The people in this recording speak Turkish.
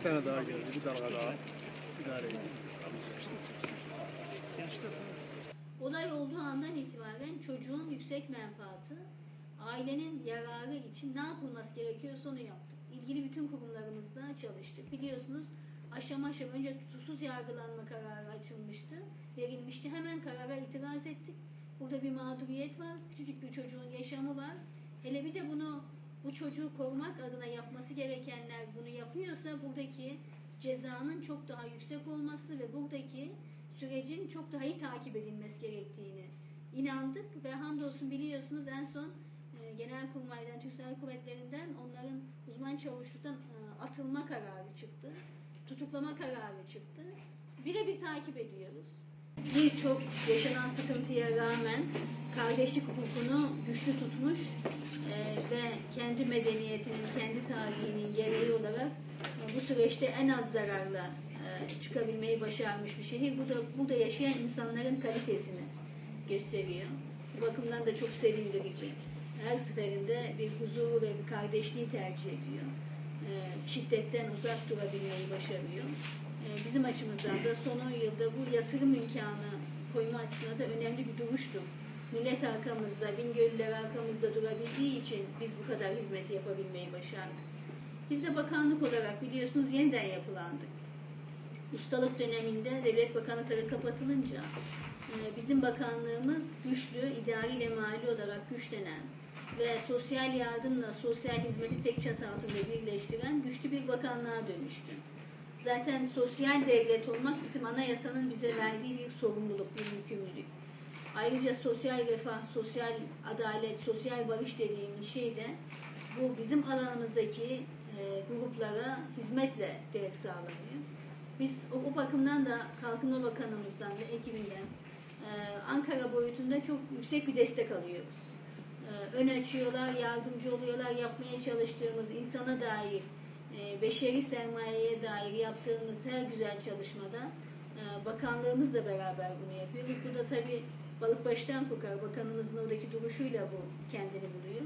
tane daha geldi, bir dalga daha. İdare edin. Olay olduğu andan itibaren çocuğun yüksek menfaati, ailenin yararı için ne yapılması gerekiyorsa onu yaptık. İlgili bütün kurumlarımızla çalıştık. Biliyorsunuz aşama aşama önce tutuksuz yargılanma kararı açılmıştı, verilmişti. Hemen karara itiraz ettik. Burada bir mağduriyet var, küçücük bir çocuğun yaşamı var. Hele bir de bu çocuğu korumak adına yapması gerekenler bunu yapıyorsa buradaki cezanın çok daha yüksek olması ve buradaki sürecin çok daha iyi takip edilmesi gerektiğini inandık ve hamdolsun biliyorsunuz en son Genelkurmay'dan, Türk Silahlı Kuvvetleri'nden onların uzman çavuşluktan atılma kararı çıktı. Tutuklama kararı çıktı. Birebir takip ediyoruz. Birçok yaşanan sıkıntıya rağmen kardeşlik hukukunu güçlü tutmuş ve kendi medeniyetinin, kendi tarihinin gereği olarak bu süreçte en az zararla çıkabilmeyi başarmış bir şehir. Bu da burada yaşayan insanların kalitesini gösteriyor. Bu bakımdan da çok sevindirici. Her seferinde bir huzuru ve bir kardeşliği tercih ediyor. Şiddetten uzak durabilmeyi başarıyor. Bizim açımızdan da son 10 yılda bu yatırım imkanı koyma açısından da önemli bir duruştu. Millet arkamızda, Bingöllüler arkamızda durabildiği için biz bu kadar hizmeti yapabilmeyi başardık. Biz de bakanlık olarak biliyorsunuz yeniden yapılandık. Ustalık döneminde devlet bakanlıkları kapatılınca bizim bakanlığımız güçlü, idari ve mali olarak güçlenen ve sosyal yardımla sosyal hizmeti tek çatı altında birleştiren güçlü bir bakanlığa dönüştü. Zaten sosyal devlet olmak bizim anayasanın bize verdiği bir sorumluluk, bir yükümlülük. Ayrıca sosyal refah, sosyal adalet, sosyal barış dediğimiz şey de bu bizim alanımızdaki gruplara hizmetle direkt sağlanıyor. Biz o bakımdan da Kalkınma Bakanımızdan ve ekibinden Ankara boyutunda çok yüksek bir destek alıyoruz. Ön açıyorlar, yardımcı oluyorlar, yapmaya çalıştığımız insana dair, beşeri sermayeye dair yaptığımız her güzel çalışmada bakanlığımızla beraber bunu yapıyoruz. Bu da tabii balık baştan kokar. Bakanımızın oradaki duruşuyla bu kendini buluyor.